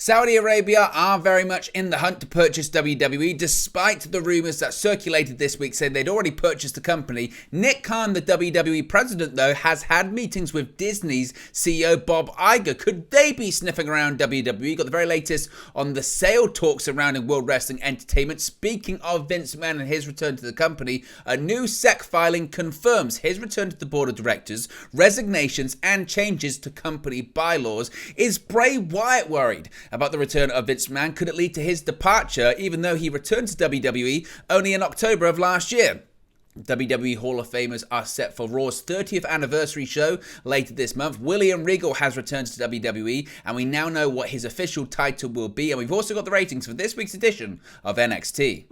Saudi Arabia are very much in the hunt to purchase WWE, despite the rumours that circulated this week saying they'd already purchased the company. Nick Khan, the WWE president, though, has had meetings with Disney's CEO Bob Iger. Could they be sniffing around WWE? Got the very latest on the sale talks surrounding World Wrestling Entertainment. Speaking of Vince McMahon and his return to the company, a new SEC filing confirms his return to the board of directors, resignations and changes to company bylaws. Is Bray Wyatt worried about the return of Vince McMahon? Could it lead to his departure, even though he returned to WWE only in October of last year? WWE Hall of Famers are set for Raw's 30th anniversary show later this month. William Regal has returned to WWE, and we now know what his official title will be. And we've also got the ratings for this week's edition of NXT.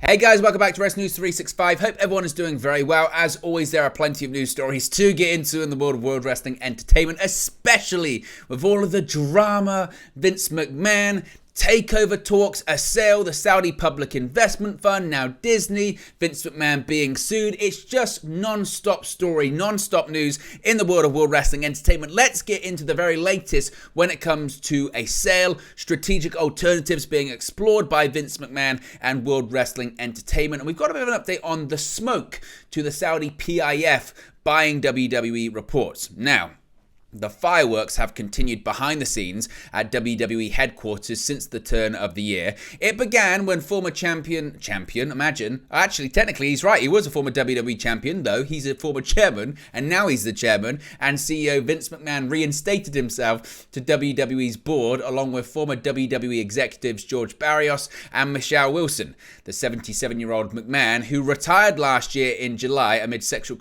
Hey guys, welcome back to Wrestling News 365. Hope everyone is doing very well. As always, there are plenty of news stories to get into in the world of World Wrestling Entertainment, especially with all of the drama, Vince McMahon, takeover talks, a sale, the Saudi Public Investment Fund, now Disney, Vince McMahon being sued. It's just non-stop story, non-stop news in the world of World Wrestling Entertainment. Let's get into the very latest when it comes to a sale, strategic alternatives being explored by Vince McMahon and World Wrestling Entertainment. And we've got a bit of an update on the smoke to the Saudi PIF buying WWE reports. Now, the fireworks have continued behind the scenes at WWE headquarters since the turn of the year. It began when former champion, actually technically he's right, he was a former WWE champion, though he's a former chairman, and now he's the chairman, and CEO Vince McMahon reinstated himself to WWE's board, along with former WWE executives George Barrios and Michelle Wilson. The 77-year-old McMahon, who retired last year in July amid sexual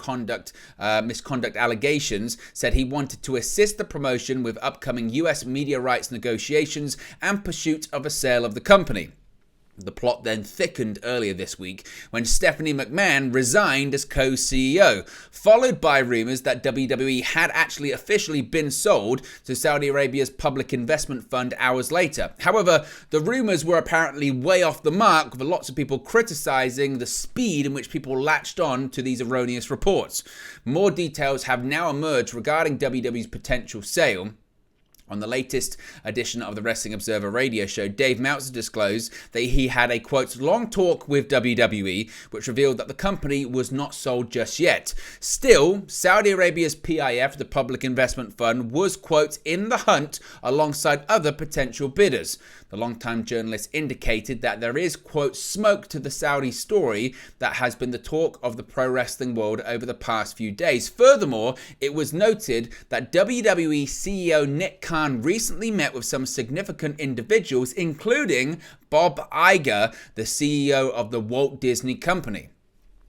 misconduct allegations, said he wanted to assist the promotion with upcoming US media rights negotiations and pursuit of a sale of the company. The plot then thickened earlier this week when Stephanie McMahon resigned as co-CEO, followed by rumours that WWE had actually officially been sold to Saudi Arabia's Public Investment Fund hours later. However, the rumours were apparently way off the mark, with lots of people criticising the speed in which people latched on to these erroneous reports. More details have now emerged regarding WWE's potential sale. On the latest edition of the Wrestling Observer radio show, Dave Meltzer disclosed that he had a, quote, long talk with WWE, which revealed that the company was not sold just yet. Still, Saudi Arabia's PIF, the Public Investment Fund, was, quote, in the hunt alongside other potential bidders. The longtime journalist indicated that there is, quote, smoke to the Saudi story that has been the talk of the pro wrestling world over the past few days. Furthermore, it was noted that WWE CEO Nick Khan recently met with some significant individuals, including Bob Iger, the CEO of the Walt Disney Company.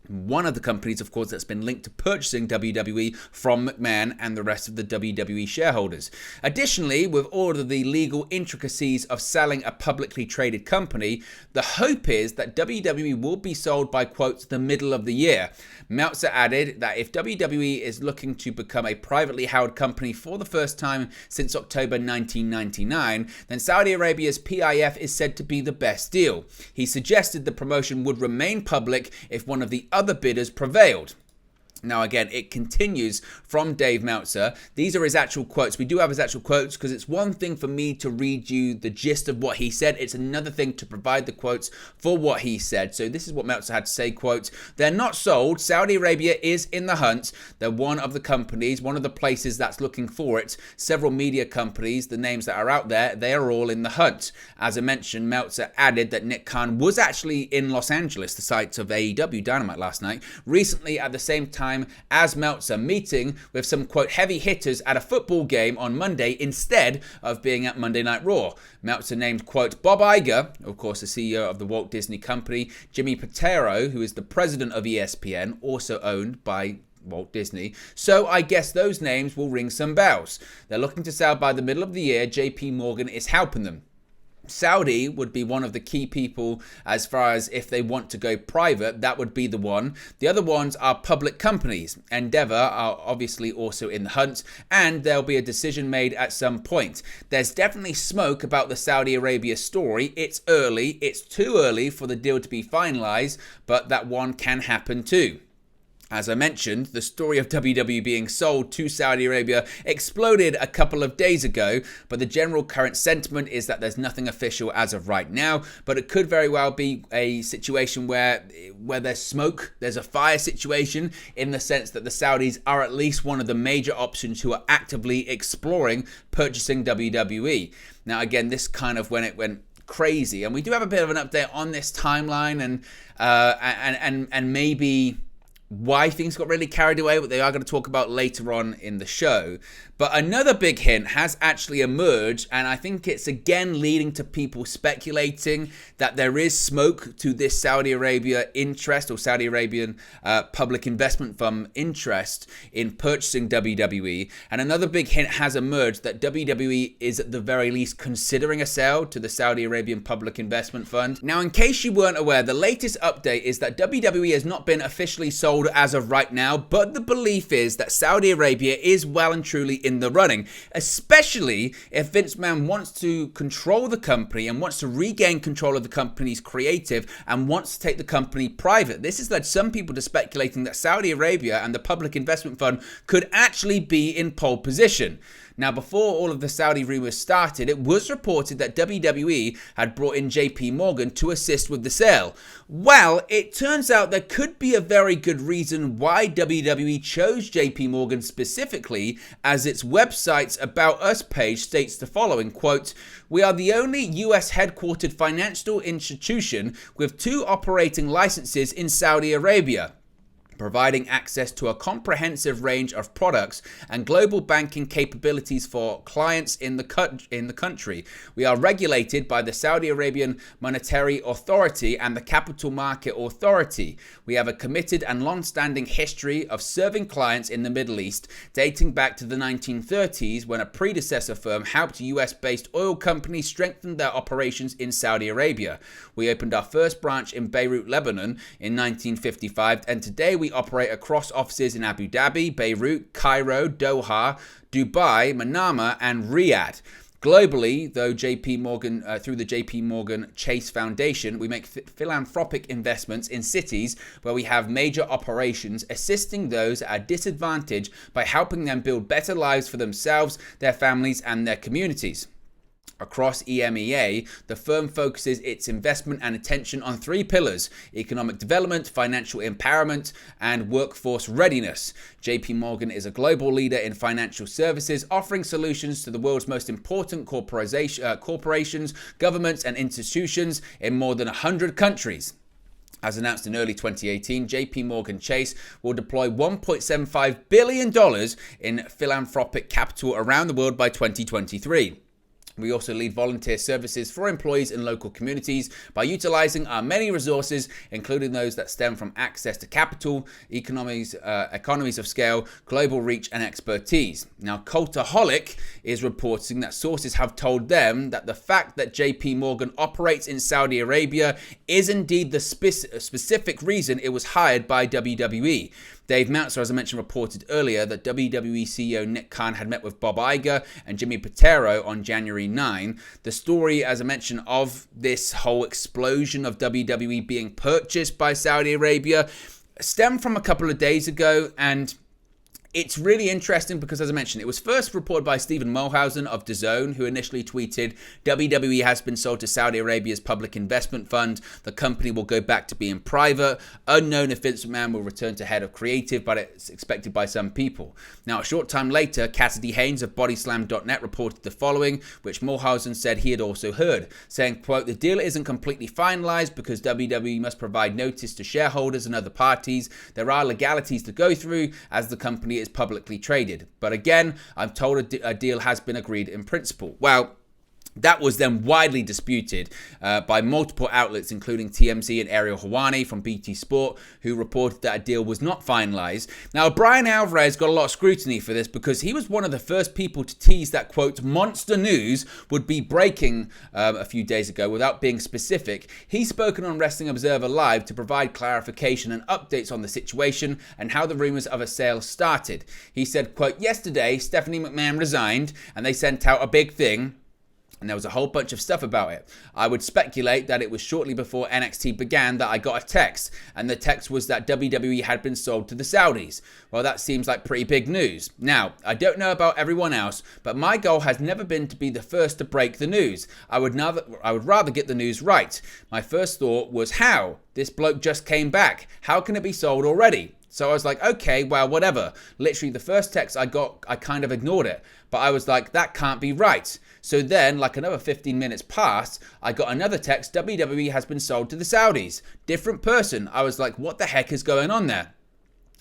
One of the companies, of course, that's been linked to purchasing WWE from McMahon and the rest of the WWE shareholders. Additionally, with all of the legal intricacies of selling a publicly traded company, the hope is that WWE will be sold by, quote, the middle of the year. Meltzer added that if WWE is looking to become a privately held company for the first time since October 1999, then Saudi Arabia's PIF is said to be the best deal. He suggested the promotion would remain public if one of the other bidders prevailed. Now, again, it continues from Dave Meltzer. These are his actual quotes. We do have his actual quotes because it's one thing for me to read you the gist of what he said. It's another thing to provide the quotes for what he said. So this is what Meltzer had to say, quote, they're not sold. Saudi Arabia is in the hunt. They're one of the companies, one of the places that's looking for it. Several media companies, the names that are out there, they are all in the hunt. As I mentioned, Meltzer added that Nick Khan was actually in Los Angeles, the site of AEW Dynamite last night, recently at the same time as Meltzer, meeting with some, quote, heavy hitters at a football game on Monday instead of being at Monday Night Raw. Meltzer named, quote, Bob Iger, of course the CEO of the Walt Disney Company, Jimmy Pitaro, who is the president of ESPN, also owned by Walt Disney. So I guess those names will ring some bells. They're looking to sell by the middle of the year. JPMorgan is helping them. Saudi would be one of the key people as far as if they want to go private, that would be the one. The other ones are public companies. Endeavour are obviously also in the hunt, and there'll be a decision made at some point. There's definitely smoke about the Saudi Arabia story. It's early. It's too early for the deal to be finalised, but that one can happen too. As I mentioned, the story of WWE being sold to Saudi Arabia exploded a couple of days ago, but the general current sentiment is that there's nothing official as of right now, but it could very well be a situation where there's smoke, there's a fire situation, in the sense that the Saudis are at least one of the major options who are actively exploring purchasing WWE. Now again, this kind of when it went crazy, and we do have a bit of an update on this timeline and maybe why things got really carried away, what they are going to talk about later on in the show. But another big hint has actually emerged, and I think it's again leading to people speculating that there is smoke to this Saudi Arabia interest, or Saudi Arabian public investment fund interest in purchasing WWE. And another big hint has emerged that WWE is at the very least considering a sale to the Saudi Arabian Public Investment Fund. Now, in case you weren't aware, the latest update is that WWE has not been officially sold as of right now, but the belief is that Saudi Arabia is well and truly in the running, especially if Vince McMahon wants to control the company and wants to regain control of the company's creative and wants to take the company private. This has led some people to speculating that Saudi Arabia and the Public Investment Fund could actually be in pole position. Now, before all of the Saudi rumors started, it was reported that WWE had brought in JPMorgan to assist with the sale. Well, it turns out there could be a very good reason why WWE chose JPMorgan specifically, as its website's About Us page states the following, quote, "We are the only US headquartered financial institution with 2 operating licenses in Saudi Arabia, providing access to a comprehensive range of products and global banking capabilities for clients in the country. We are regulated by the Saudi Arabian Monetary Authority and the Capital Market Authority. We have a committed and long-standing history of serving clients in the Middle East, dating back to the 1930s, when a predecessor firm helped US-based oil companies strengthen their operations in Saudi Arabia. We opened our first branch in Beirut, Lebanon in 1955, and today we operate across offices in Abu Dhabi, Beirut, Cairo, Doha, Dubai, Manama, and Riyadh. Globally, though through the JPMorgan Chase Foundation, we make philanthropic investments in cities where we have major operations, assisting those at a disadvantage by helping them build better lives for themselves, their families, and their communities. Across EMEA, the firm focuses its investment and attention on 3 pillars: economic development, financial empowerment, and workforce readiness. JPMorgan is a global leader in financial services, offering solutions to the world's most important corporations, governments, and institutions in more than 100 countries. As announced in early 2018, JPMorgan Chase will deploy $1.75 billion in philanthropic capital around the world by 2023. We also lead volunteer services for employees in local communities by utilizing our many resources, including those that stem from access to capital, economies of scale, global reach, and expertise. Now, Cultaholic is reporting that sources have told them that the fact that JPMorgan operates in Saudi Arabia is indeed the specific reason it was hired by WWE. Dave Meltzer, as I mentioned, reported earlier that WWE CEO Nick Khan had met with Bob Iger and Jimmy Pitero on January 9. The story, as I mentioned, of this whole explosion of WWE being purchased by Saudi Arabia stemmed from a couple of days ago, and it's really interesting because, as I mentioned, it was first reported by Stephen Mulhausen of DAZN, who initially tweeted, WWE has been sold to Saudi Arabia's Public Investment Fund. The company will go back to being private. Unknown if Vince McMahon will return to head of creative, but it's expected by some people. Now, a short time later, Cassidy Haynes of Bodyslam.net reported the following, which Mulhausen said he had also heard, saying, quote, "The deal isn't completely finalized because WWE must provide notice to shareholders and other parties. There are legalities to go through as the company is publicly traded. But again, I'm told a deal has been agreed in principle." Well, that was then widely disputed by multiple outlets, including TMZ and Ariel Helwani from BT Sport, who reported that a deal was not finalized. Now, Brian Alvarez got a lot of scrutiny for this because he was one of the first people to tease that, quote, monster news would be breaking a few days ago without being specific. He's spoken on Wrestling Observer Live to provide clarification and updates on the situation and how the rumors of a sale started. He said, quote, "Yesterday, Stephanie McMahon resigned and they sent out a big thing. And there was a whole bunch of stuff about it. I would speculate that it was shortly before NXT began that I got a text. And the text was that WWE had been sold to the Saudis. Well, that seems like pretty big news. Now, I don't know about everyone else, but my goal has never been to be the first to break the news. I would rather get the news right. My first thought was, how? This bloke just came back. How can it be sold already? So I was like, okay, well, whatever. Literally, the first text I got, I kind of ignored it. But I was like, that can't be right. So then, like another 15 minutes passed, I got another text, WWE has been sold to the Saudis. Different person. I was like, what the heck is going on there?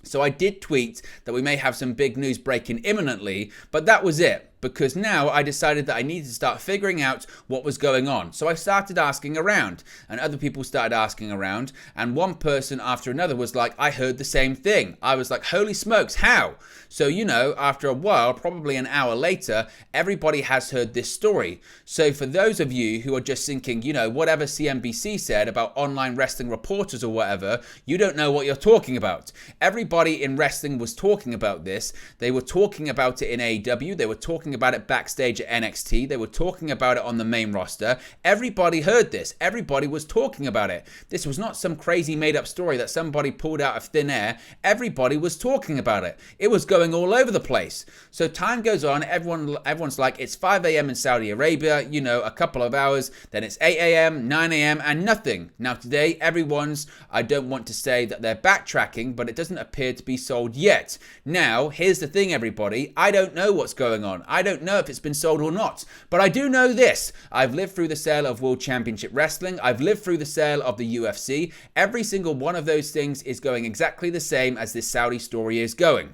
So I did tweet that we may have some big news breaking imminently, but that was it. Because now I decided that I needed to start figuring out what was going on. So I started asking around, and other people started asking around, and one person after another was like, I heard the same thing. I was like, holy smokes, how? So, after a while, probably an hour later, everybody has heard this story. So for those of you who are just thinking, whatever CNBC said about online wrestling reporters or whatever, you don't know what you're talking about. Everybody in wrestling was talking about this. They were talking about it in AEW. They were talking about it backstage at NXT. They were talking about it on the main roster. Everybody heard this. Everybody was talking about it. This was not some crazy made up story that somebody pulled out of thin air. Everybody was talking about it. It was going all over the place. So time goes on. Everyone's like, it's 5 a.m. in Saudi Arabia, a couple of hours. Then it's 8 a.m., 9 a.m. and nothing. Now today, I don't want to say that they're backtracking, but it doesn't appear to be sold yet. Now, here's the thing, everybody. I don't know what's going on. I don't know if it's been sold or not, but I do know this. I've lived through the sale of World Championship Wrestling. I've lived through the sale of the UFC. Every single one of those things is going exactly the same as this Saudi story is going.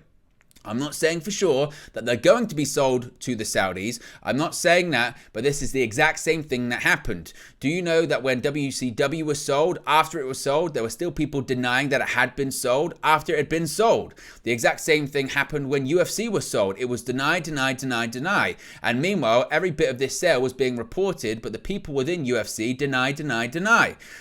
I'm not saying for sure that they're going to be sold to the Saudis. I'm not saying that, but this is the exact same thing that happened. Do you know that when WCW was sold, after it was sold, there were still people denying that it had been sold after it had been sold? The exact same thing happened when UFC was sold. It was denied. And meanwhile, every bit of this sale was being reported, but the people within UFC deny.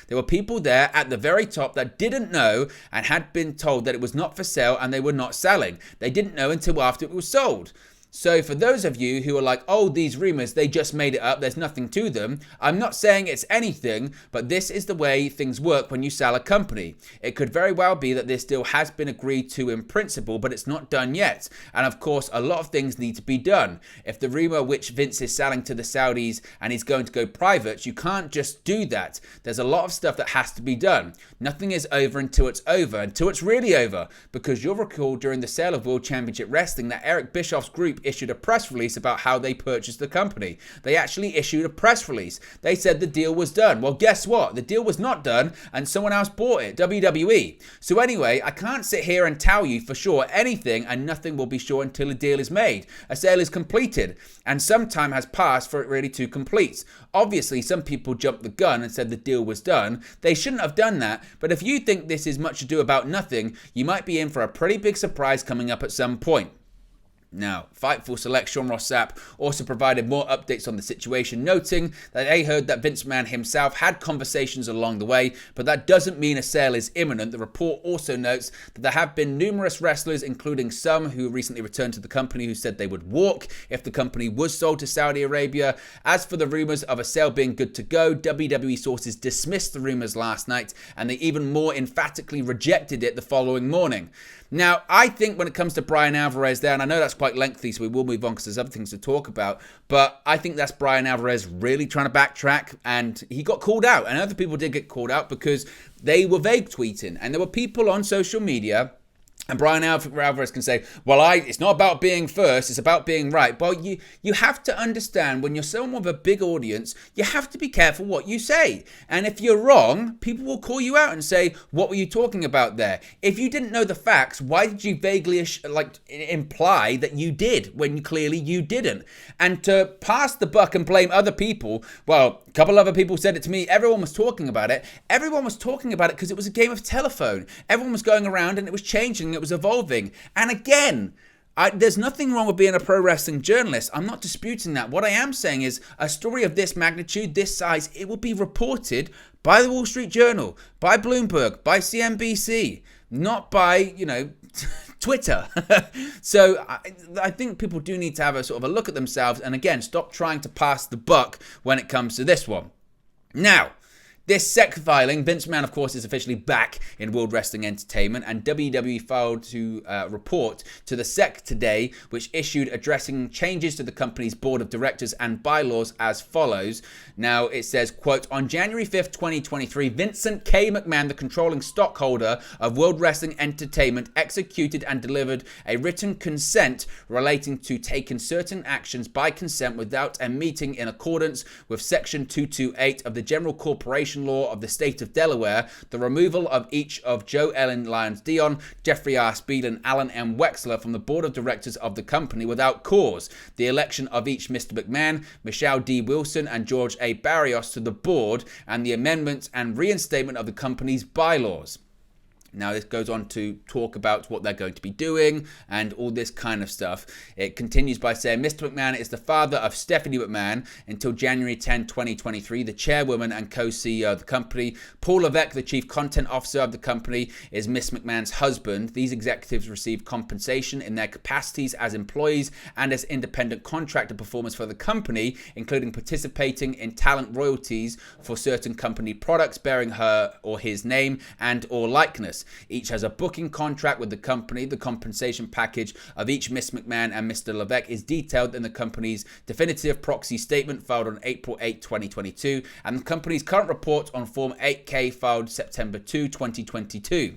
There were people there at the very top that didn't know and had been told that it was not for sale and they were not selling. They didn't know until after it was sold. So for those of you who are like, oh, these rumors, they just made it up, there's nothing to them. I'm not saying it's anything, but this is the way things work when you sell a company. It could very well be that this deal has been agreed to in principle, but it's not done yet. And of course, a lot of things need to be done. If the rumor which Vince is selling to the Saudis and he's going to go private, you can't just do that. There's a lot of stuff that has to be done. Nothing is over until it's over, until it's really over. Because you'll recall during the sale of World Championship Wrestling that Eric Bischoff's group issued a press release about how they purchased the company. They actually issued a press release. They said the deal was done. Well, guess what? The deal was not done and someone else bought it, WWE. So anyway, I can't sit here and tell you for sure anything, and nothing will be sure until a deal is made. A sale is completed and some time has passed for it really to complete. Obviously, some people jumped the gun and said the deal was done. They shouldn't have done that, but if you think this is much ado about nothing, you might be in for a pretty big surprise coming up at some point. Now, Fightful Select Sean Ross Sapp also provided more updates on the situation, noting that they heard that Vince McMahon himself had conversations along the way, but that doesn't mean a sale is imminent. The report also notes that there have been numerous wrestlers, including some who recently returned to the company, who said they would walk if the company was sold to Saudi Arabia. As for the rumors of a sale being good to go, WWE sources dismissed the rumors last night, and they even more emphatically rejected it the following morning. Now, I think when it comes to Brian Alvarez there, and I know that's quite lengthy, so we will move on because there's other things to talk about, but I think that's Brian Alvarez really trying to backtrack, and he got called out, and other people did get called out because they were vague tweeting, and there were people on social media. And Brian Alvarez can say, well, it's not about being first, it's about being right. Well, you have to understand when you're someone with a big audience, you have to be careful what you say. And if you're wrong, people will call you out and say, what were you talking about there? If you didn't know the facts, why did you vaguely imply that you did when clearly you didn't? And to pass the buck and blame other people, well, a couple other people said it to me, everyone was talking about it. Everyone was talking about it because it was a game of telephone. Everyone was going around and it was changing. It was evolving. And again, there's nothing wrong with being a pro wrestling journalist. I'm not disputing that. What I am saying is a story of this magnitude, this size, it will be reported by the Wall Street Journal, by Bloomberg, by CNBC, not by, Twitter. So I think people do need to have a sort of a look at themselves and again, stop trying to pass the buck when it comes to this one. Now, this SEC filing, Vince McMahon, of course, is officially back in World Wrestling Entertainment, and WWE filed to report to the SEC today, which issued addressing changes to the company's board of directors and bylaws as follows. Now, it says, quote, on January 5th, 2023, Vincent K. McMahon, the controlling stockholder of World Wrestling Entertainment, executed and delivered a written consent relating to taking certain actions by consent without a meeting in accordance with Section 228 of the General Corporation Law of the State of Delaware, the removal of each of Joe Ellen Lyons Dion, Jeffrey R. Speed, and Alan M. Wexler from the board of directors of the company without cause, the election of each Mr. McMahon, Michelle D. Wilson, and George A. Barrios to the board, and the amendment and reinstatement of the company's bylaws. Now, this goes on to talk about what they're going to be doing and all this kind of stuff. It continues by saying, Mr. McMahon is the father of Stephanie McMahon until January 10, 2023, the chairwoman and co-CEO of the company. Paul Levesque, the chief content officer of the company, is Miss McMahon's husband. These executives receive compensation in their capacities as employees and as independent contractor performers for the company, including participating in talent royalties for certain company products bearing her or his name and or likeness. Each has a booking contract with the company. The compensation package of each Miss McMahon and Mr. Levesque is detailed in the company's definitive proxy statement filed on April 8, 2022, and the company's current report on Form 8K filed September 2, 2022.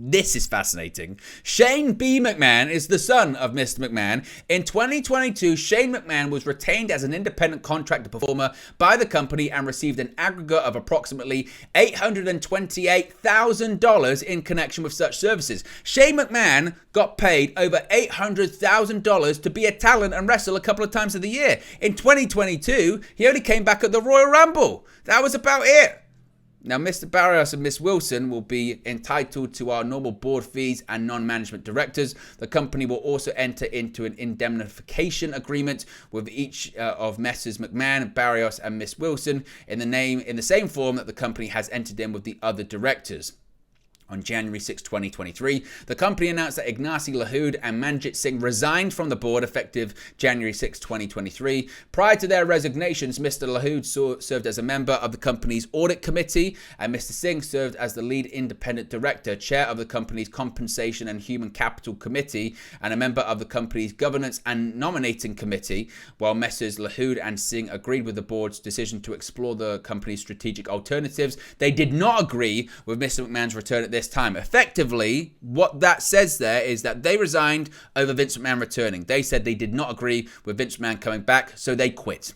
This is fascinating. Shane B. McMahon is the son of Mr. McMahon. In 2022, Shane McMahon was retained as an independent contractor performer by the company and received an aggregate of approximately $828,000 in connection with such services. Shane McMahon got paid over $800,000 to be a talent and wrestle a couple of times of the year. In 2022, he only came back at the Royal Rumble. That was about it. Now, Mr. Barrios and Miss Wilson will be entitled to our normal board fees and non-management directors. The company will also enter into an indemnification agreement with each of Messrs. McMahon, Barrios, and Miss Wilson in the same form that the company has entered in with the other directors. On January 6, 2023, the company announced that Ignacy Lahoud and Manjit Singh resigned from the board effective January 6, 2023. Prior to their resignations, Mr. Lahoud served as a member of the company's audit committee, and Mr. Singh served as the lead independent director, chair of the company's compensation and human capital committee, and a member of the company's governance and nominating committee. While Messrs. Lahoud and Singh agreed with the board's decision to explore the company's strategic alternatives, they did not agree with Mr. McMahon's return at this time. Effectively, what that says there is that they resigned over Vince McMahon returning. They said they did not agree with Vince McMahon coming back, so they quit.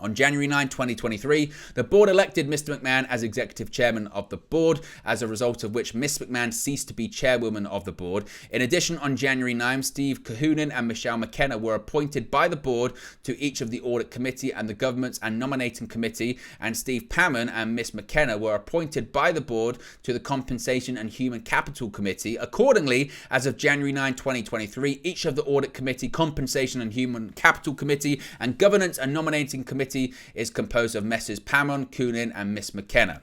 On January 9, 2023, the board elected Mr. McMahon as executive chairman of the board, as a result of which Miss McMahon ceased to be chairwoman of the board. In addition, on January 9, Steve Kahunen and Michelle McKenna were appointed by the board to each of the audit committee and the governance and nominating committee, and Steve Pammon and Miss McKenna were appointed by the board to the compensation and human capital committee. Accordingly, as of January 9, 2023, each of the audit committee, compensation and human capital committee, and governance and nominating committee is composed of Messrs. Pammon, Coonan, and Miss McKenna.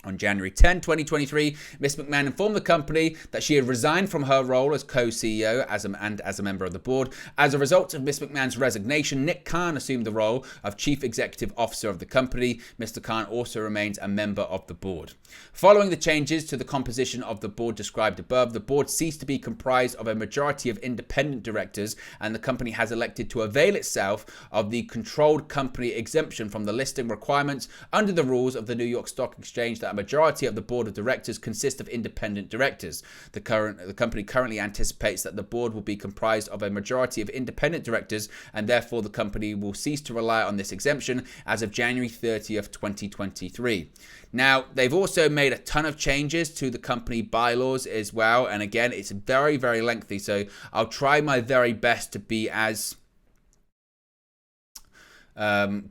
On January 10, 2023, Miss McMahon informed the company that she had resigned from her role as co-CEO and as a member of the board. As a result of Miss McMahon's resignation, Nick Khan assumed the role of Chief Executive Officer of the company. Mr. Khan also remains a member of the board. Following the changes to the composition of the board described above, the board ceased to be comprised of a majority of independent directors, and the company has elected to avail itself of the controlled company exemption from the listing requirements under the rules of the New York Stock Exchange that a majority of the board of directors consist of independent directors. The company currently anticipates that the board will be comprised of a majority of independent directors, and therefore the company will cease to rely on this exemption as of January 30th, 2023. Now, they've also made a ton of changes to the company bylaws as well, and again, it's very, very lengthy, so I'll try my very best to be as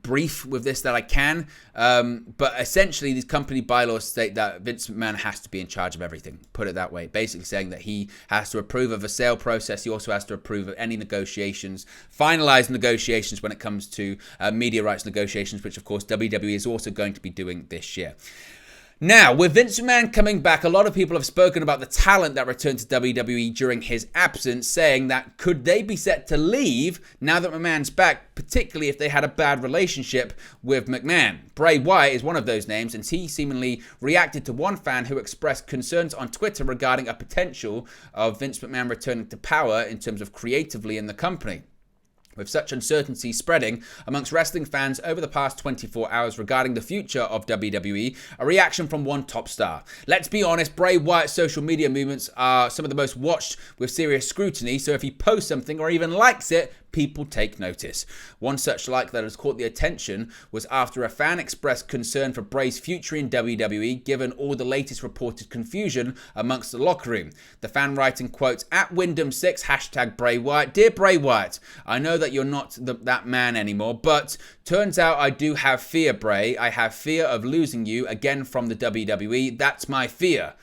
brief with this that I can, but essentially these company bylaws state that Vince McMahon has to be in charge of everything, put it that way, basically saying that he has to approve of a sale process. He also has to approve of any negotiations, finalize negotiations when it comes to media rights negotiations, which of course WWE is also going to be doing this year. Now, with Vince McMahon coming back, a lot of people have spoken about the talent that returned to WWE during his absence, saying that could they be set to leave now that McMahon's back, particularly if they had a bad relationship with McMahon. Bray Wyatt is one of those names, and he seemingly reacted to one fan who expressed concerns on Twitter regarding a potential of Vince McMahon returning to power in terms of creatively in the company. With such uncertainty spreading amongst wrestling fans over the past 24 hours regarding the future of WWE, a reaction from one top star. Let's be honest, Bray Wyatt's social media movements are some of the most watched with serious scrutiny, so if he posts something or even likes it, people take notice. One such like that has caught the attention was after a fan expressed concern for Bray's future in WWE given all the latest reported confusion amongst the locker room. The fan writing, quote, @Wyndham6, hashtag Bray Wyatt. Dear Bray Wyatt, I know that you're not that man anymore, but turns out I do have fear, Bray. I have fear of losing you again from the WWE. That's my fear.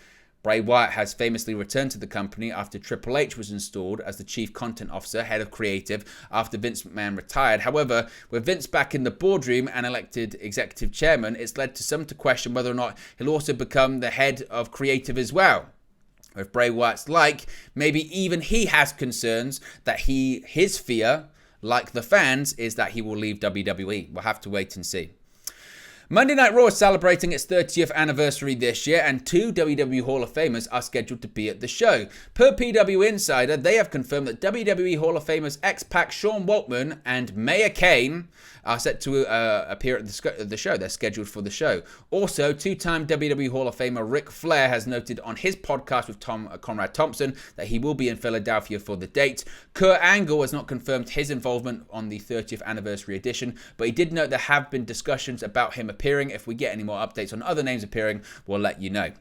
Bray Wyatt has famously returned to the company after Triple H was installed as the Chief Content Officer, Head of Creative, after Vince McMahon retired. However, with Vince back in the boardroom and elected Executive Chairman, it's led to some to question whether or not he'll also become the Head of Creative as well. With Bray Wyatt's maybe even he has concerns that his fear, like the fans, is that he will leave WWE. We'll have to wait and see. Monday Night Raw is celebrating its 30th anniversary this year, and two WWE Hall of Famers are scheduled to be at the show. Per PW Insider, they have confirmed that WWE Hall of Famers X-Pac Sean Waltman and Maya Kane are set to appear at the show. They're scheduled for the show. Also, two-time WWE Hall of Famer Ric Flair has noted on his podcast with Conrad Thompson that he will be in Philadelphia for the date. Kurt Angle has not confirmed his involvement on the 30th anniversary edition, but he did note there have been discussions about him appearing. If we get any more updates on other names appearing, we'll let you know.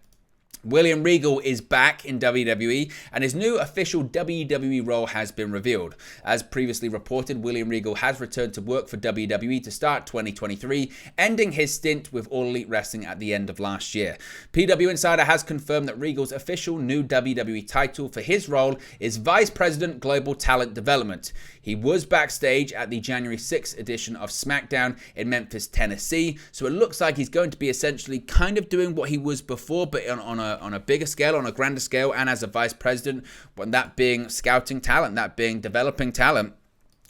William Regal is back in WWE, and his new official WWE role has been revealed. As previously reported, William Regal has returned to work for WWE to start 2023, ending his stint with All Elite Wrestling at the end of last year. PW Insider has confirmed that Regal's official new WWE title for his role is Vice President Global Talent Development. He was backstage at the January 6th edition of SmackDown in Memphis, Tennessee, so it looks like he's going to be essentially kind of doing what he was before, but on a bigger scale, on a grander scale, and as a vice president, that being scouting talent, that being developing talent,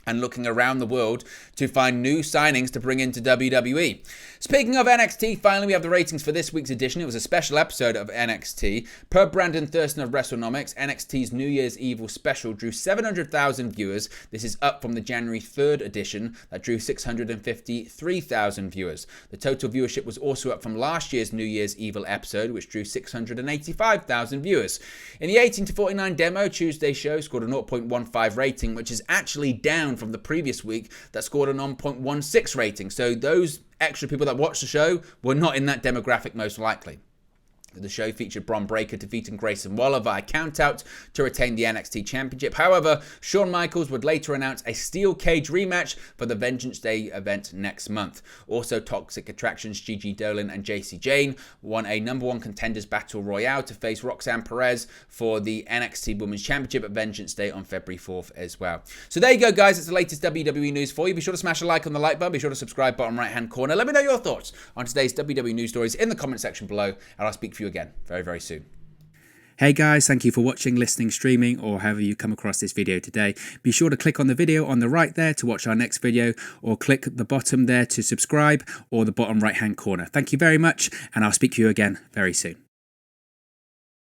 and looking around the world to find new signings to bring into WWE. Speaking of NXT, finally we have the ratings for this week's edition. It was a special episode of NXT. Per Brandon Thurston of WrestleNomics, NXT's New Year's Evil special drew 700,000 viewers. This is up from the January 3rd edition that drew 653,000 viewers. The total viewership was also up from last year's New Year's Evil episode, which drew 685,000 viewers. In the 18 to 49 demo, Tuesday's show scored a 0.15 rating, which is actually down from the previous week that scored a 0.16 rating. So those extra people that watched the show were not in that demographic most likely. The show featured Bron Breakker defeating Grayson Waller via countout to retain the NXT Championship. However, Shawn Michaels would later announce a steel cage rematch for the Vengeance Day event next month. Also, Toxic Attractions' Gigi Dolan and JC Jane won a number one contenders battle royale to face Roxanne Perez for the NXT Women's Championship at Vengeance Day on February 4th as well. So there you go, guys. It's the latest WWE news for you. Be sure to smash a like on the like button. Be sure to subscribe bottom right hand corner. Let me know your thoughts on today's WWE news stories in the comment section below, and I'll speak for you again very, very soon. Hey guys, thank you for watching, listening, streaming, or however you come across this video today. Be sure to click on the video on the right there to watch our next video, or click the bottom there to subscribe, or the bottom right hand corner. Thank you very much, and I'll speak to you again very soon.